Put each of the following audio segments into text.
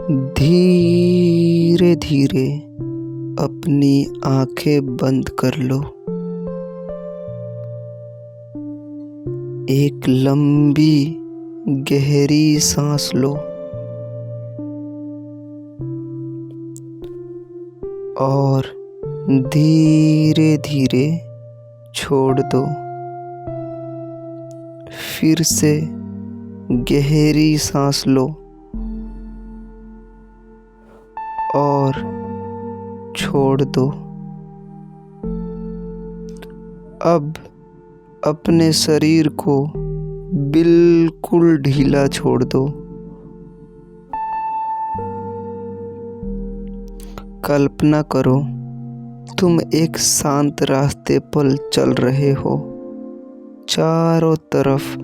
धीरे धीरे अपनी आंखें बंद कर लो। एक लंबी गहरी सांस लो और धीरे धीरे छोड़ दो। फिर से गहरी सांस लो और छोड़ दो। अब अपने शरीर को बिल्कुल ढीला छोड़ दो। कल्पना करो तुम एक शांत रास्ते पर चल रहे हो। चारों तरफ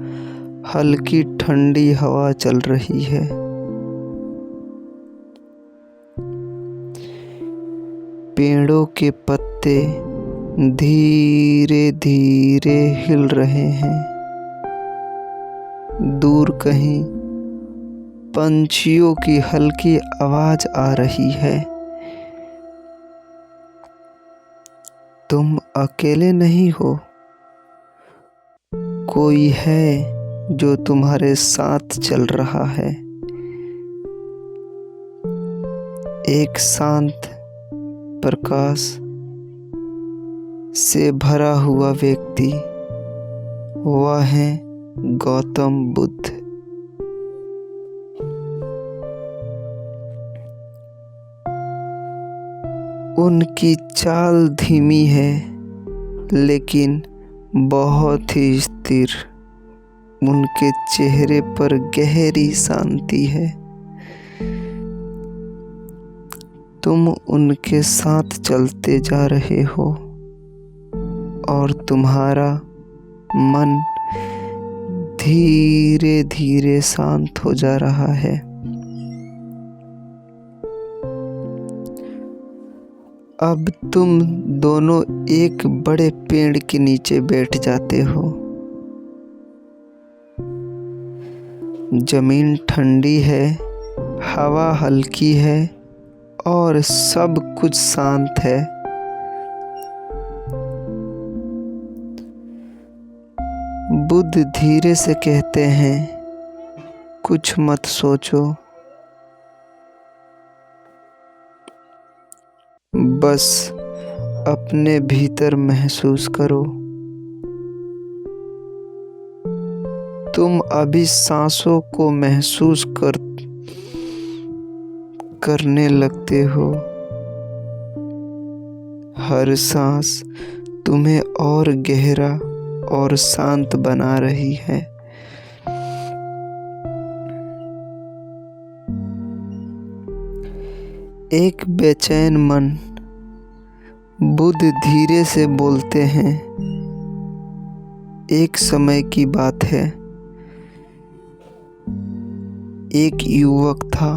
हल्की ठंडी हवा चल रही है। पेड़ों के पत्ते धीरे धीरे हिल रहे हैं। दूर कहीं पंछियों की हल्की आवाज आ रही है। तुम अकेले नहीं हो, कोई है जो तुम्हारे साथ चल रहा है। एक शांत प्रकाश से भरा हुआ व्यक्ति, वह है गौतम बुद्ध। उनकी चाल धीमी है लेकिन बहुत ही स्थिर। उनके चेहरे पर गहरी शांति है। तुम उनके साथ चलते जा रहे हो और तुम्हारा मन धीरे धीरे शांत हो जा रहा है। अब तुम दोनों एक बड़े पेड़ के नीचे बैठ जाते हो। जमीन ठंडी है, हवा हल्की है और सब कुछ शांत है। बुद्ध धीरे से कहते हैं, कुछ मत सोचो, बस अपने भीतर महसूस करो। तुम अभी सांसों को महसूस करने लगते हो। हर सांस तुम्हें और गहरा और शांत बना रही है। एक बेचैन मन, बुद्ध धीरे से बोलते हैं, एक समय की बात है, एक युवक था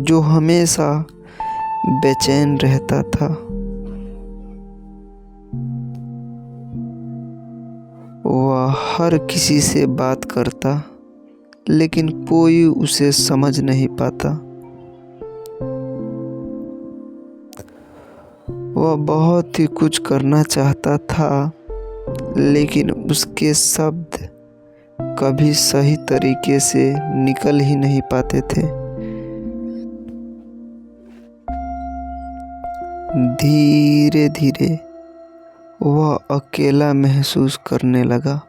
जो हमेशा बेचैन रहता था। वह हर किसी से बात करता लेकिन कोई उसे समझ नहीं पाता। वह बहुत ही कुछ करना चाहता था लेकिन उसके शब्द कभी सही तरीके से निकल ही नहीं पाते थे। धीरे धीरे वह अकेला महसूस करने लगा।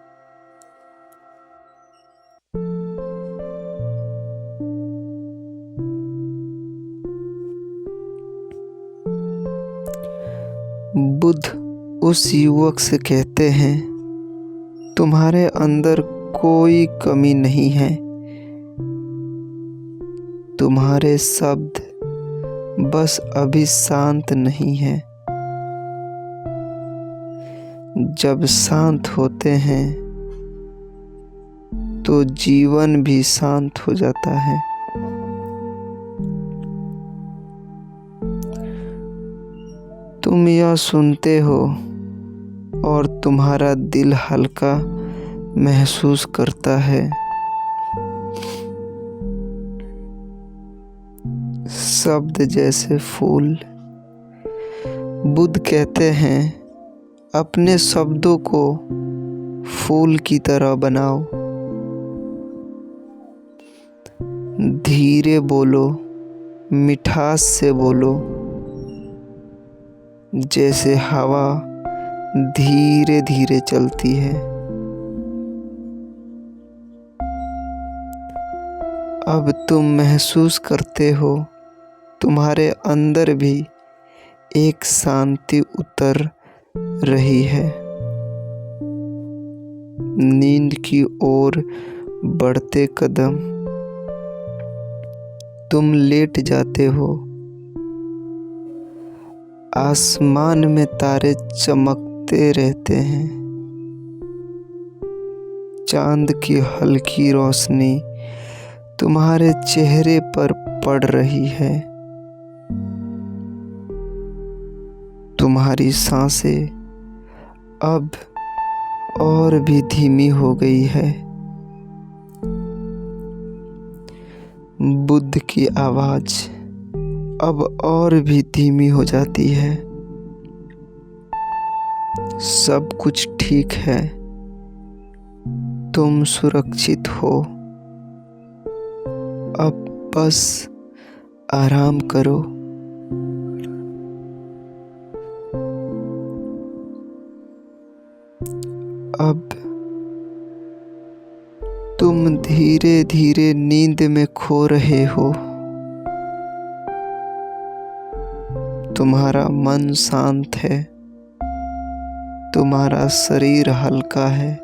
बुद्ध उस युवक से कहते हैं, तुम्हारे अंदर कोई कमी नहीं है। तुम्हारे शब्द बस अभी शांत नहीं है। जब शांत होते हैं तो जीवन भी शांत हो जाता है। तुम यह सुनते हो और तुम्हारा दिल हल्का महसूस करता है। शब्द जैसे फूल। बुद्ध कहते हैं, अपने शब्दों को फूल की तरह बनाओ। धीरे बोलो, मिठास से बोलो, जैसे हवा धीरे धीरे चलती है। अब तुम महसूस करते हो, तुम्हारे अंदर भी एक शांति उतर रही है। नींद की ओर बढ़ते कदम। तुम लेट जाते हो। आसमान में तारे चमकते रहते हैं। चांद की हल्की रोशनी तुम्हारे चेहरे पर पड़ रही है। तुम्हारी सांसें अब और भी धीमी हो गई है। बुद्ध की आवाज अब और भी धीमी हो जाती है। सब कुछ ठीक है। तुम सुरक्षित हो। अब बस आराम करो। अब तुम धीरे धीरे नींद में खो रहे हो। तुम्हारा मन शांत है। तुम्हारा शरीर हल्का है।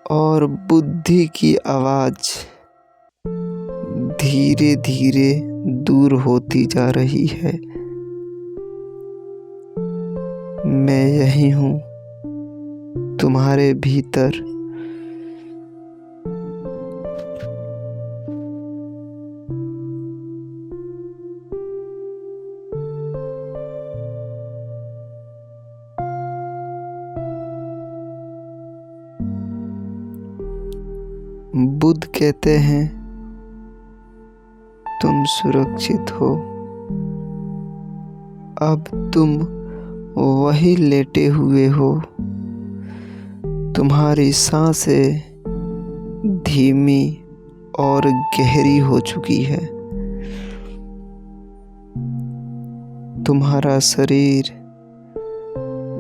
और बुद्धि की आवाज धीरे धीरे दूर होती जा रही है। मैं यही हूँ, तुम्हारे भीतर। बुद्ध कहते हैं, तुम सुरक्षित हो। अब तुम वही लेटे हुए हो। तुम्हारी सांसें धीमी और गहरी हो चुकी है। तुम्हारा शरीर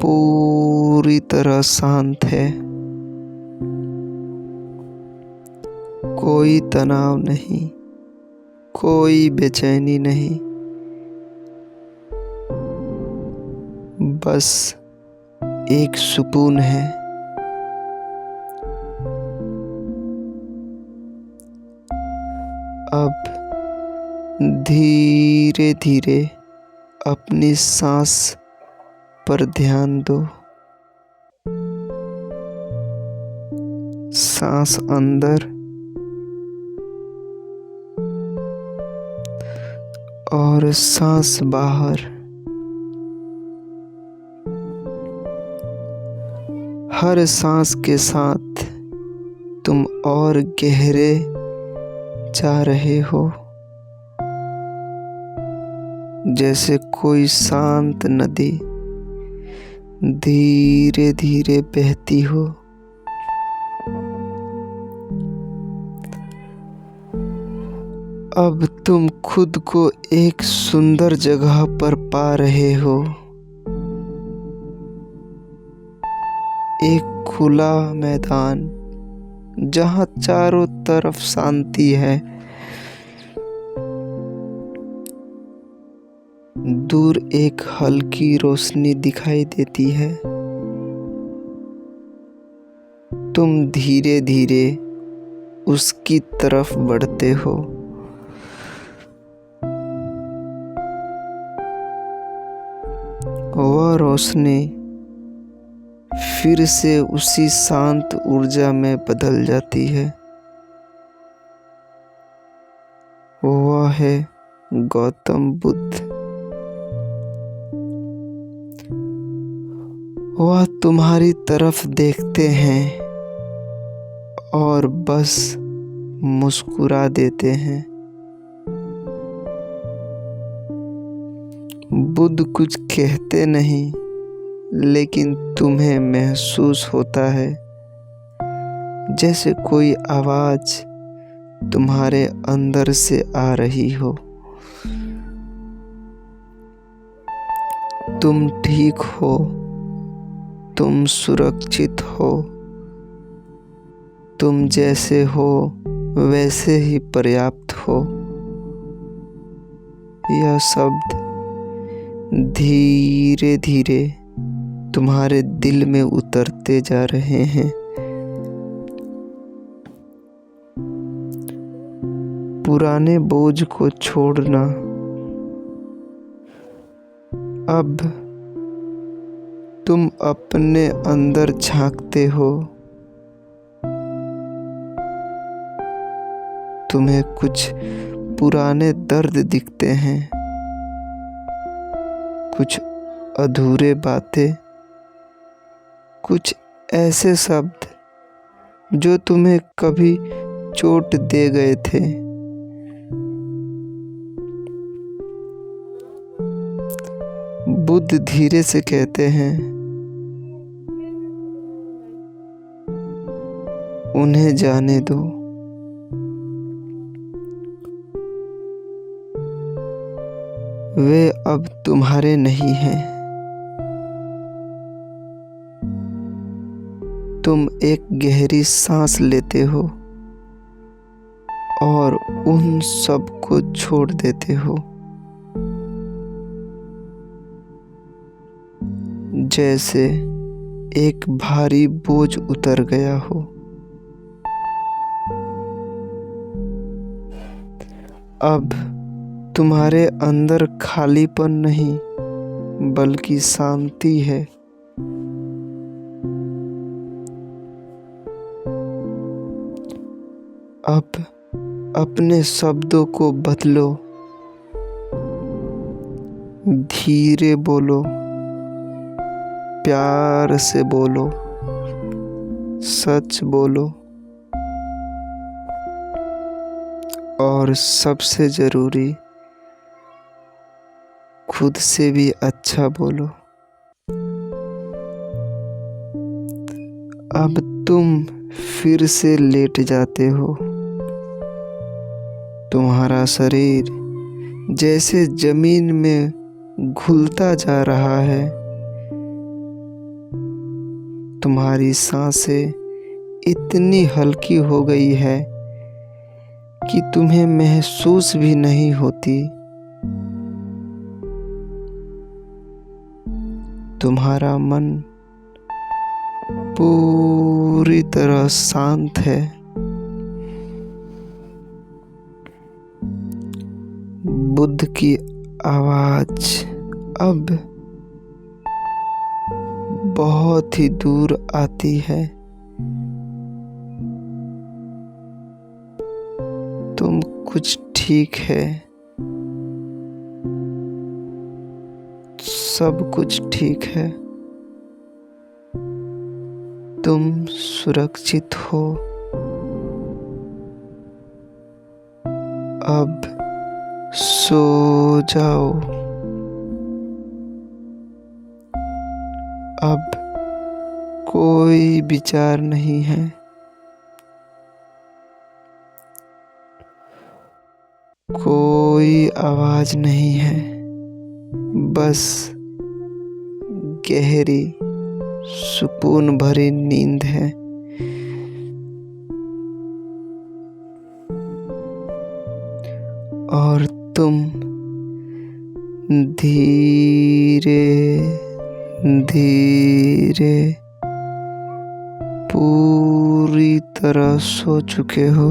पूरी तरह शांत है। कोई तनाव नहीं, कोई बेचैनी नहीं, बस एक सुकून है। अब धीरे धीरे अपनी सांस पर ध्यान दो। सांस अंदर और सांस बाहर। हर सांस के साथ तुम और गहरे जा रहे हो, जैसे कोई शांत नदी धीरे धीरे बहती हो। अब तुम खुद को एक सुंदर जगह पर पा रहे हो। एक खुला मैदान जहाँ चारों तरफ शांति है। दूर एक हल्की रोशनी दिखाई देती है। तुम धीरे धीरे उसकी तरफ बढ़ते हो। वह रोशनी फिर से उसी शांत ऊर्जा में बदल जाती है। वह है गौतम बुद्ध। वह तुम्हारी तरफ देखते हैं और बस मुस्कुरा देते हैं। बुद्ध कुछ कहते नहीं, लेकिन तुम्हें महसूस होता है जैसे कोई आवाज तुम्हारे अंदर से आ रही हो। तुम ठीक हो, तुम सुरक्षित हो, तुम जैसे हो वैसे ही पर्याप्त हो। यह शब्द धीरे धीरे तुम्हारे दिल में उतरते जा रहे हैं। पुराने बोझ को छोड़ना। अब तुम अपने अंदर झांकते हो। तुम्हें कुछ पुराने दर्द दिखते हैं, कुछ अधूरे बातें, कुछ ऐसे शब्द जो तुम्हें कभी चोट दे गए थे। बुद्ध धीरे से कहते हैं, उन्हें जाने दो। वे अब तुम्हारे नहीं हैं। तुम एक गहरी सांस लेते हो और उन सब को छोड़ देते हो, जैसे एक भारी बोझ उतर गया हो। अब तुम्हारे अंदर खालीपन नहीं, बल्कि शांति है। अब अपने शब्दों को बदलो। धीरे बोलो, प्यार से बोलो, सच बोलो, और सबसे जरूरी, खुद से भी अच्छा बोलो। अब तुम फिर से लेट जाते हो। तुम्हारा शरीर जैसे जमीन में घुलता जा रहा है। तुम्हारी सांसें इतनी हल्की हो गई है कि तुम्हें महसूस भी नहीं होती। तुम्हारा मन पूरी तरह शांत है। बुद्ध की आवाज अब बहुत ही दूर आती है। तुम कुछ ठीक है, सब कुछ ठीक है। तुम सुरक्षित हो। अब सो जाओ। अब कोई विचार नहीं है, कोई आवाज नहीं है, बस गहरी सुकून भरी नींद है। और तुम धीरे धीरे पूरी तरह सो चुके हो।